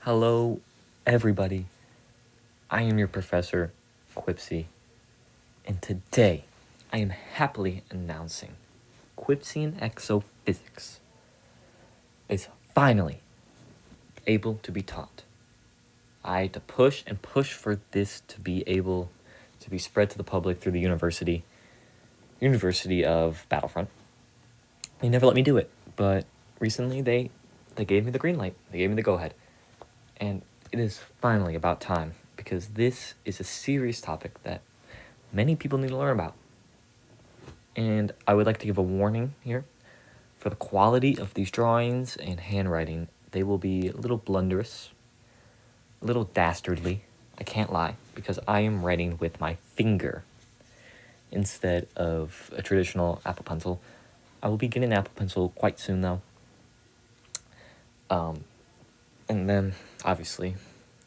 Hello, everybody. I am your professor, Quipsy, and today I am happily announcing Quipsian Exophysics is finally able to be taught. I had to push and push for this to be able to be spread to the public through the University of Battlefront. They never let me do it, but recently they gave me the green light. They gave me the go-ahead. And it is finally about time, because this is a serious topic that many people need to learn about. And I would like to give a warning here. For the quality of these drawings and handwriting, they will be a little blunderous, a little dastardly, I can't lie, because I am writing with my finger instead of a traditional Apple Pencil. I will be getting an Apple Pencil quite soon, though. And then, obviously,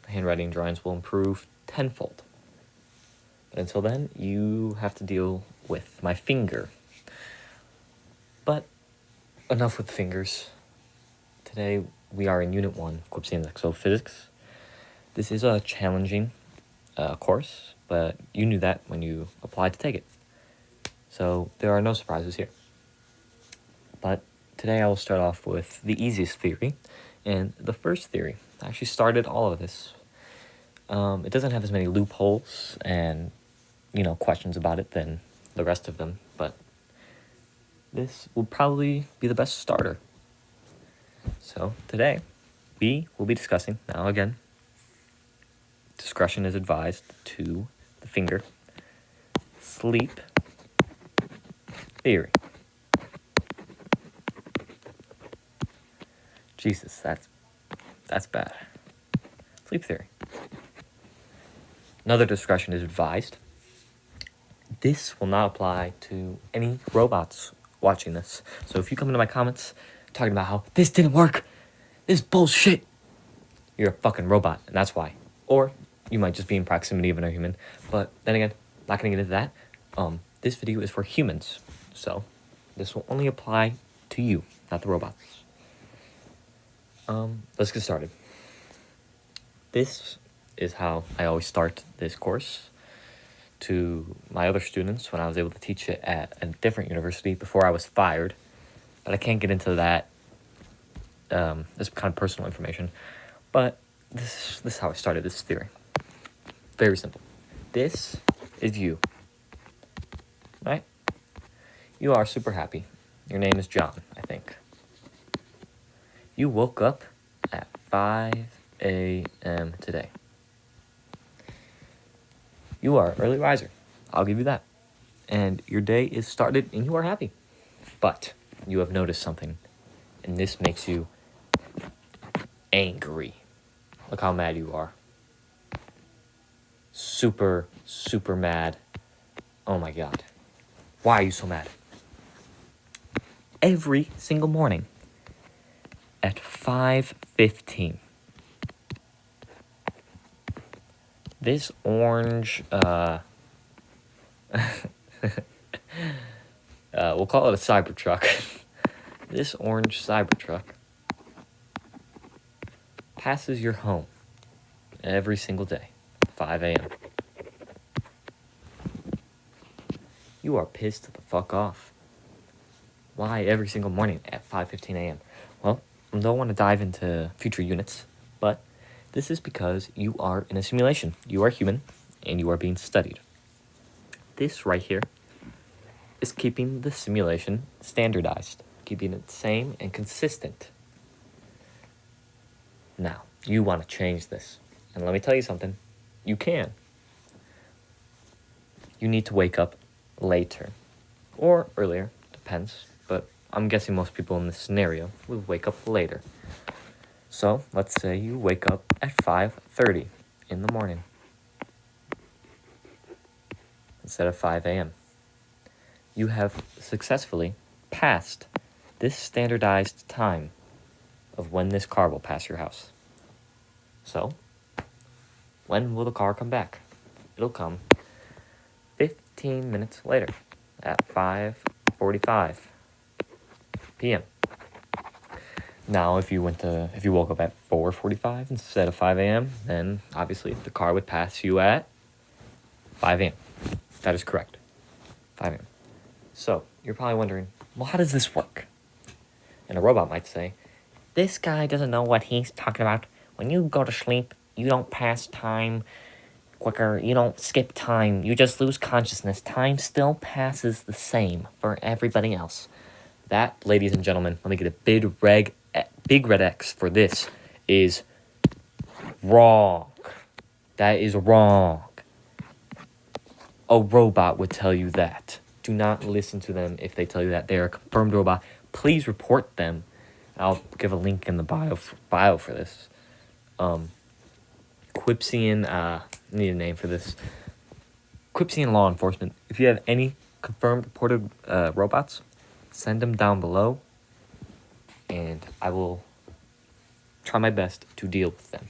handwriting drawings will improve tenfold. But until then, you have to deal with my finger. But enough with fingers. Today, we are in Unit 1, Quipsian Exophysics. This is a challenging course, but you knew that when you applied to take it. So there are no surprises here. But today I will start off with the easiest theory. And the first theory actually started all of this. It doesn't have as many loopholes and, questions about it than the rest of them, but this will probably be the best starter. So today, we will be discussing, now again, discretion is advised to the finger, sleep theory. Jesus, that's bad. Sleep theory. Another discretion is advised. This will not apply to any robots watching this. So if you come into my comments talking about how this didn't work, this is bullshit, you're a fucking robot, and that's why. Or you might just be in proximity of another human. But then again, not gonna get into that. This video is for humans, so this will only apply to you, not the robots. Let's get started. This is how I always start this course to my other students when I was able to teach it at a different university before I was fired. But I can't get into that. This kind of personal information. But this is how I started this theory. Very simple. This is you. Right? You are super happy. Your name is John, I think. You woke up at 5 a.m. today. You are an early riser. I'll give you that. And your day is started and you are happy. But you have noticed something. And this makes you angry. Look how mad you are. Super, super mad. Oh my God. Why are you so mad? Every single morning at 5:15. This orange, we'll call it a Cybertruck. This orange Cybertruck passes your home every single day, 5 a.m. You are pissed the fuck off. Why every single morning at 5:15 a.m.? Well, I don't want to dive into future units, but this is because you are in a simulation. You are human, and you are being studied. This right here is keeping the simulation standardized, keeping it same and consistent. Now, you want to change this. And let me tell you something. You can. You need to wake up later. Or earlier, depends. But I'm guessing most people in this scenario will wake up later. So, let's say you wake up at 5:30 in the morning instead of 5 a.m. You have successfully passed this standardized time of when this car will pass your house. So, when will the car come back? It'll come 15 minutes later at 5:45 p.m. Now, if you woke up at 4:45 instead of 5 a.m., then obviously the car would pass you at 5 a.m. That is correct. 5 a.m. So, you're probably wondering, well, how does this work? And a robot might say, this guy doesn't know what he's talking about. When you go to sleep, you don't pass time quicker. You don't skip time. You just lose consciousness. Time still passes the same for everybody else. That, ladies and gentlemen, let me get a big red X for this, is wrong. That is wrong. A robot would tell you that. Do not listen to them if they tell you that. They are a confirmed robot. Please report them. I'll give a link in the bio for this. Quipsian, I need a name for this. Quipsian law enforcement. If you have any confirmed reported robots, send them down below, and I will try my best to deal with them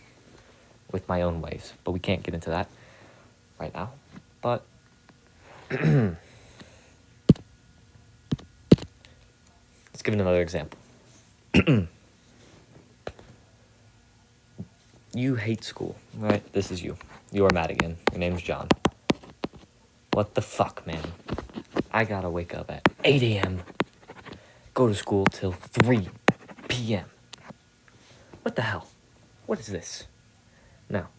with my own ways. But we can't get into that right now. But let's give it another example. You hate school, right? This is you. You are mad again. Your name's John. What the fuck, man? I gotta wake up at 8 a.m., go to school till 3 p.m. What the hell? What is this? Now,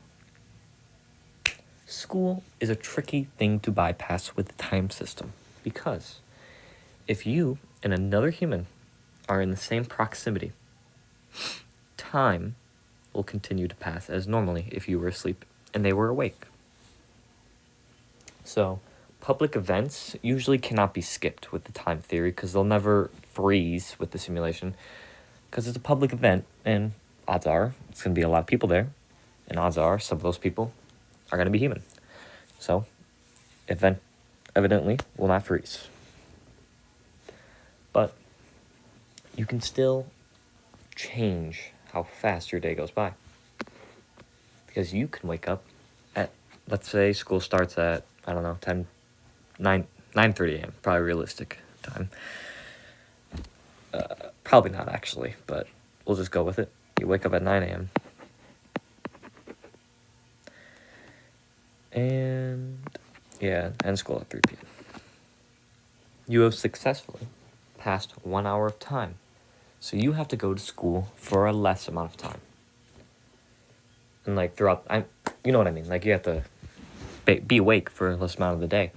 school is a tricky thing to bypass with the time system, because if you and another human are in the same proximity, time will continue to pass as normally if you were asleep and they were awake. So, public events usually cannot be skipped with the time theory because they'll never freeze with the simulation, because it's a public event and odds are it's going to be a lot of people there, and odds are some of those people are going to be human. So, event evidently will not freeze. But you can still change how fast your day goes by, because you can wake up at, let's say school starts at, I don't know, 9:30 a.m. probably realistic time. Probably not actually, but we'll just go with it. You wake up at 9 a.m. and end school at 3 p.m. You have successfully passed 1 hour of time. So you have to go to school for a less amount of time. And like throughout, you know what I mean? Like you have to be awake for a less amount of the day.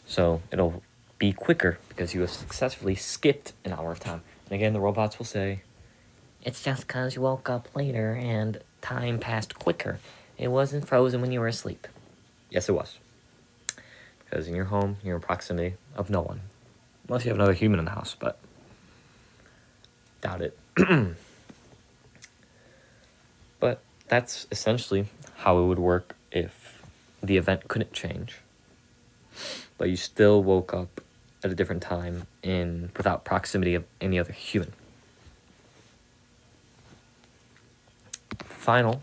So it'll be quicker because you have successfully skipped an hour of time. And again, the robots will say, it's just because you woke up later and time passed quicker. It wasn't frozen when you were asleep. Yes, it was. Because in your home, you're in proximity of no one. Unless you have another human in the house, but doubt it. But that's essentially how it would work if the event couldn't change, but you still woke up at a different time without proximity of any other human. Final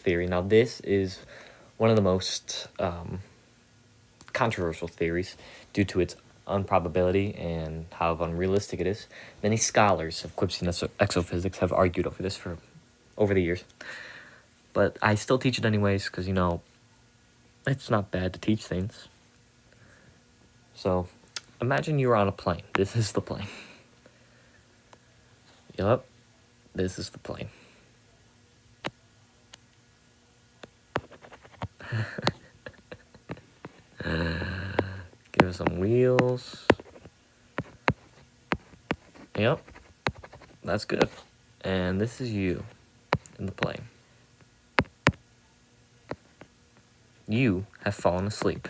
theory. Now this is one of the most controversial theories due to its improbability and how unrealistic it is. Many scholars of Quipsian Exophysics have argued over the years. But I still teach it anyways because, it's not bad to teach things. So, imagine you were on a plane. This is the plane. Yup, this is the plane. Give it some wheels. Yep, that's good. And this is you in the plane. You have fallen asleep.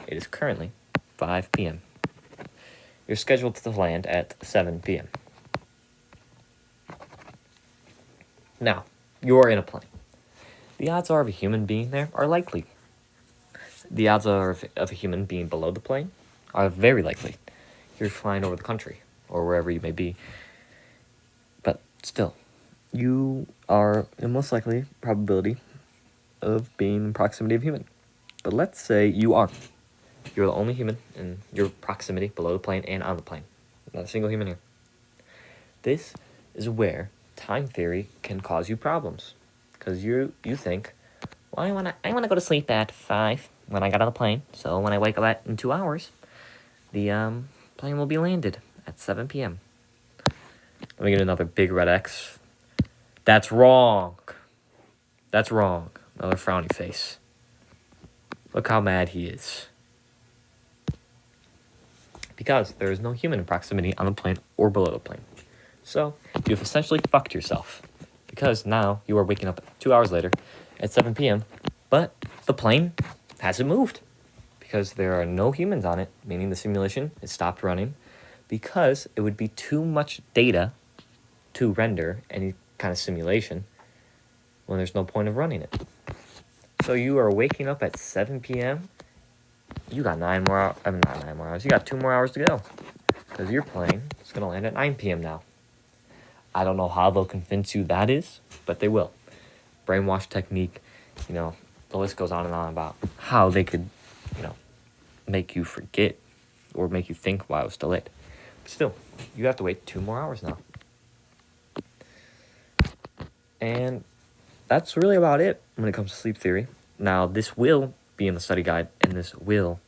It is currently 5 p.m. You're scheduled to land at 7 p.m. Now, you are in a plane. The odds are of a human being there are likely. The odds are of a human being below the plane are very likely. You're flying over the country or wherever you may be. But still, you are in most likely probability of being in proximity of human. But let's say you're the only human in your proximity below the plane and on the plane. Not a single human here. This is where time theory can cause you problems. Because you think, well, I wanna go to sleep at 5 when I got on the plane. So when I wake up in 2 hours, the plane will be landed at 7 p.m. Let me get another big red X. That's wrong. That's wrong. Another frowny face. Look how mad he is. Because there is no human in proximity on the plane or below the plane. So you've essentially fucked yourself. Because now you are waking up 2 hours later at 7 p.m., but the plane hasn't moved. Because there are no humans on it, meaning the simulation has stopped running. Because it would be too much data to render any kind of simulation when there's no point of running it. So you are waking up at 7 p.m. You got 9 more hours. Not 9 more hours. You got 2 more hours to go. Because your plane is going to land at 9 p.m. now. I don't know how they'll convince you that is, but they will. Brainwash technique, the list goes on and on about how they could, make you forget or make you think why it was delayed. But still, you have to wait 2 more hours now. And that's really about it when it comes to sleep theory. Now, this will be in the study guide, and this will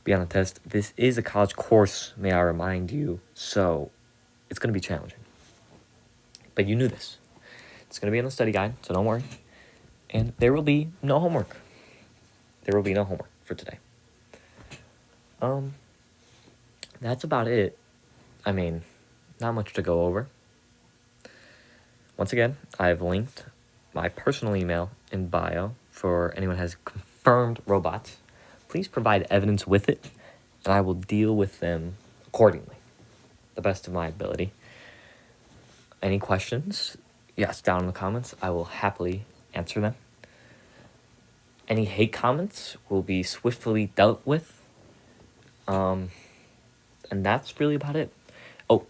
be on the test. This is a college course, may I remind you, so it's going to be challenging. But you knew this. It's going to be in the study guide, so don't worry. And there will be no homework. There will be no homework for today. That's about it. I mean, not much to go over. Once again, I've linked my personal email in bio for anyone who has confirmed robots. Please provide evidence with it, and I will deal with them accordingly, the best of my ability. Any questions? Yes, down in the comments. I will happily answer them. Any hate comments will be swiftly dealt with. And that's really about it. Oh,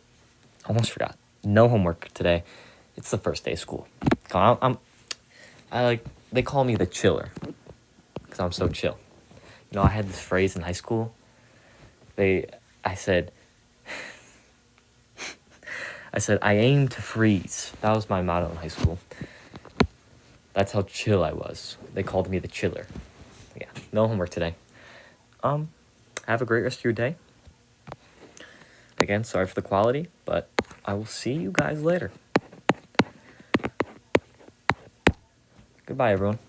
almost forgot. No homework today. It's the first day of school. They call me the chiller because I'm so chill. I had this phrase in high school. I said, I aim to freeze. That was my motto in high school. That's how chill I was. They called me the chiller. Yeah, no homework today. Have a great rest of your day. Again, sorry for the quality, but I will see you guys later. Goodbye, everyone.